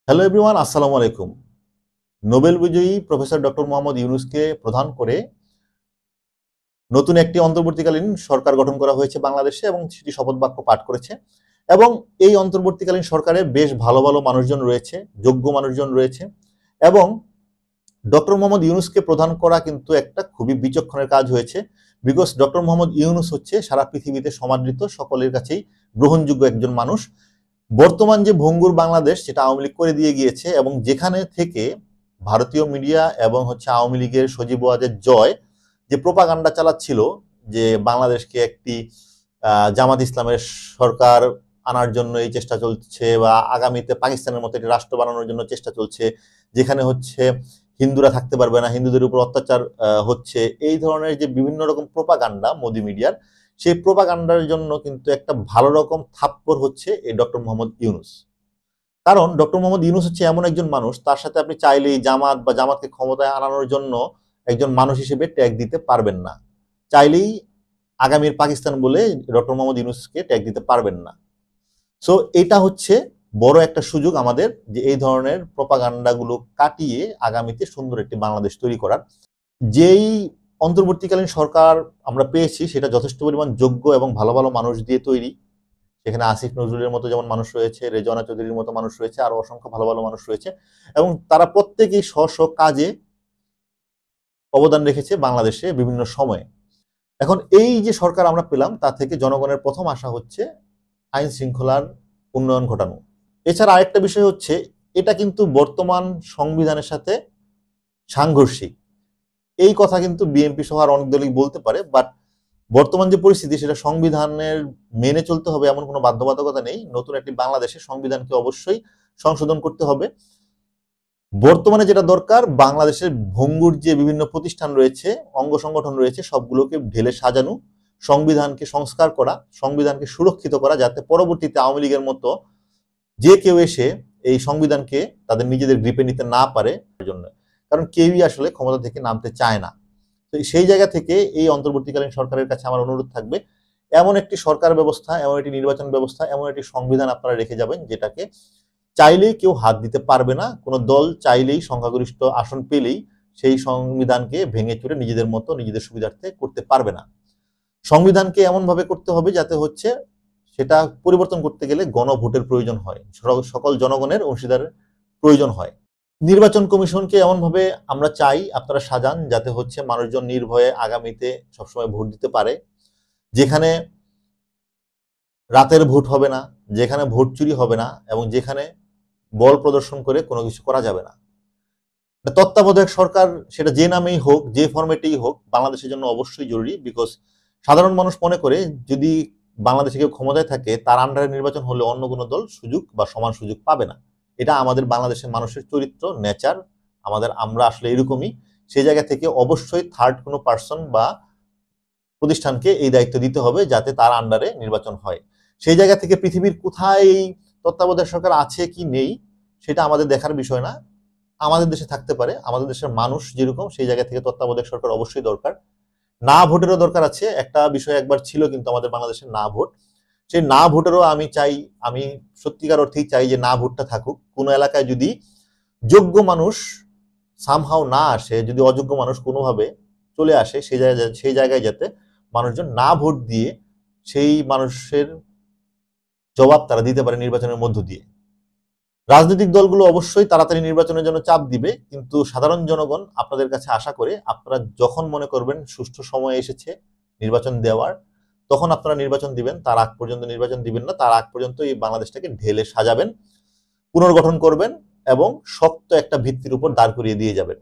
Hello everyone, আসসালামু আলাইকুম। Nobel বিজয়ী প্রফেসর ডক্টর মোহাম্মদ ইউনূসকে প্রধান করে নতুন একটি অন্তর্বর্তীকালীন সরকার গঠন করা হয়েছে বাংলাদেশে এবং সেটি শপথ বাক্য পাঠ করেছে। এবং এই অন্তর্বর্তীকালীন সরকারে বেশ ভালো ভালো মানুষজন রয়েছে, যোগ্য মানুষজন রয়েছে। এবং ডক্টর মোহাম্মদ ইউনূসকে প্রধান করা কিন্তু একটা খুবই বিচক্ষণের কাজ হয়েছে। বিকজ ডক্টর মোহাম্মদ ইউনূস হচ্ছে সারা পৃথিবীতে সমাদৃত, সকলের কাছেই গ্রহণযোগ্য একজন মানুষ। বর্তমান যে ভঙ্গুর বাংলাদেশ, সেটা আওয়ামী লীগ করে দিয়ে গিয়েছে এবং যেখানে থেকে ভারতীয় মিডিয়া এবং আওয়ামী লীগের সজীব ওয়াজেদ জয় যে প্রোপাগান্ডা চালাচ্ছিল যে বাংলাদেশকে একটি জামাত ইসলামের সরকার আনার জন্য এই চেষ্টা চলছে বা আগামীতে পাকিস্তানের মতো একটি রাষ্ট্র বানানোর জন্য চেষ্টা চলছে, যেখানে হিন্দুরা থাকতে পারবে না, হিন্দুদের উপর অত্যাচার হচ্ছে, এই ধরনের যে বিভিন্ন রকম প্রোপাগান্ডা মোদি মিডিয়ার, সেই প্রোপাগান্ডার জন্য কিন্তু একটা ভালো রকম থাপ্পড় হচ্ছে এই ডক্টর মোহাম্মদ ইউনূস। কারণ ডক্টর মোহাম্মদ ইউনূস হচ্ছে এমন একজন মানুষ, তার সাথে আপনি চাইলেই জামাত বা জামাতকে ক্ষমতায় আনানোর জন্য একজন মানুষ হিসেবে ট্যাগ দিতে পারবেন না। চাইলেই আগামীর পাকিস্তান বলে ডক্টর মোহাম্মদ ইউনূসকে ট্যাগ দিতে পারবেন না। সো এটা হচ্ছে বড় একটা সুযোগ আমাদের, যে এই ধরনের প্রোপাগান্ডাগুলো কাটিয়ে আগামীতে সুন্দর একটি বাংলাদেশ তৈরি করার। যেই অন্তর্বর্তীকালীন সরকার আমরা পেয়েছি সেটা যথেষ্ট পরিমাণ যোগ্য এবং ভালো ভালো মানুষ দিয়ে তৈরি। সেখানে আসিফ নজরুলের মতো যেমন মানুষ রয়েছে, রেজওয়ানা চৌধুরীর মতো মানুষ রয়েছে, আরো অসংখ্য ভালো ভালো মানুষ রয়েছে এবং তারা প্রত্যেকেই স্ব স্ব কাজে অবদান রেখেছে বাংলাদেশে বিভিন্ন সময়ে। এখন এই যে সরকার আমরা পেলাম, তা থেকে জনগণের প্রথম আশা হচ্ছে আইন শৃঙ্খলার উন্নয়ন ঘটানো। এছাড়া আরেকটা বিষয় হচ্ছে, এটা কিন্তু বর্তমান সংবিধানের সাথে সাংঘর্ষিক। এই কথা কিন্তু বিএনপি সহ আর অনেক দলই বলতে পারে, বাট বর্তমান যে পরিস্থিতি সেটা সংবিধানের মেনে চলতে হবে এমন কোনো বাধ্যবাধকতা নেই। নতুন একটি বাংলাদেশের সংবিধানকে অবশ্যই সংশোধন করতে হবে। বর্তমানে যেটা দরকার, বাংলাদেশের ভঙ্গুর যে বিভিন্ন প্রতিষ্ঠান রয়েছে, অঙ্গ সংগঠন রয়েছে, সবগুলোকে ঢেলে সাজানো, সংবিধানকে সংস্কার করা, সংবিধানকে সুরক্ষিত করা, যাতে পরবর্তীতে আওয়ামী লীগের মতো যে কেউ এসে এই সংবিধানকে তাদের নিজেদের গ্রিপে নিতে না পারে জন্য। কারণ কেউই আসলে ক্ষমতা থেকে নামতে চায় না। তো সেই জায়গা থেকে এই অন্তর্বর্তীকালীন সরকারের কাছে আমার অনুরোধ থাকবে, এমন একটি সরকার ব্যবস্থা, এমন একটি নির্বাচন ব্যবস্থা, এমন একটি সংবিধান আপনারা রেখে যাবেন যেটাকে চাইলেই কেউ হাত দিতে পারবে না। কোনো দল চাইলেই সংখ্যাগরিষ্ঠ আসন পেলেই সেই সংবিধানকে ভেঙে চুরে নিজেদের মতো নিজেদের সুবিধার্থে করতে পারবে না। সংবিধানকে এমনভাবে করতে হবে যাতে সেটা পরিবর্তন করতে গেলে গণভোটের প্রয়োজন হয়, সকল জনগণের অংশীদারের প্রয়োজন হয়। নির্বাচন কমিশনকে এমনভাবে আমরা চাই আপনারা সাজান যাতে মানুষজন নির্ভয়ে আগামীতে সবসময় ভোট দিতে পারে, যেখানে রাতের ভোট হবে না, যেখানে ভোট চুরি হবে না এবং যেখানে বল প্রদর্শন করে কোনো কিছু করা যাবে না। তত্ত্বাবধায়ক সরকার সেটা যে নামেই হোক, যে ফরম্যাটেই হোক, বাংলাদেশের জন্য অবশ্যই জরুরি। বিকজ সাধারণ মানুষ মনে করে যদি বাংলাদেশে কেউ ক্ষমতায় থাকে তার আন্ডারে নির্বাচন হলে অন্য কোনো দল সুযোগ বা সমান সুযোগ পাবে না। এটা আমাদের বাংলাদেশের মানুষের চরিত্র, নেচার, আমরা আসলে এরকমই। সেই জায়গা থেকে অবশ্যই থার্ড কোনো পার্সন বা প্রতিষ্ঠানকে এই দায়িত্ব দিতে হবে যাতে তার আন্ডারে নির্বাচন হয়। সেই জায়গা থেকে পৃথিবীর কোথায় এই তত্ত্বাবধায়ক সরকার আছে কি নেই সেটা আমাদের দেখার বিষয় না। আমাদের দেশে থাকতে পারে, আমাদের দেশের মানুষ যেরকম, সেই জায়গা থেকে তত্ত্বাবধায়ক সরকার অবশ্যই দরকার। না ভোটেরও দরকার আছে। একটা বিষয় একবার ছিল কিন্তু আমাদের বাংলাদেশের না ভোট, সেই না ভোটেরও আমি সত্যিকার অর্থেই চাই যে না ভোটটা থাকুক। কোনো এলাকায় যদি যোগ্য মানুষ সামহাও না আসে, যদি অযোগ্য মানুষ কোনোভাবে চলে আসে, সেই জায়গায় যাতে মানুষজন না ভোট দিয়ে সেই মানুষের জবাব তারা দিতে পারে নির্বাচনের মধ্য দিয়ে। রাজনৈতিক দলগুলো অবশ্যই তাড়াতাড়ি নির্বাচনের জন্য চাপ দিবে, কিন্তু সাধারণ জনগণ আপনাদের কাছে আশা করে আপনারা যখন মনে করবেন সুষ্ঠু সময় এসেছে নির্বাচন দেওয়ার, তখন আপনারা নির্বাচন দিবেন। তার আগ পর্যন্ত নির্বাচন দিবেন না। তার আগ পর্যন্ত এই বাংলাদেশটাকে ঢেলে সাজাবেন, পুনর্গঠন করবেন এবং শক্ত একটা ভিত্তির উপর দাঁড় করিয়ে দিয়ে যাবেন।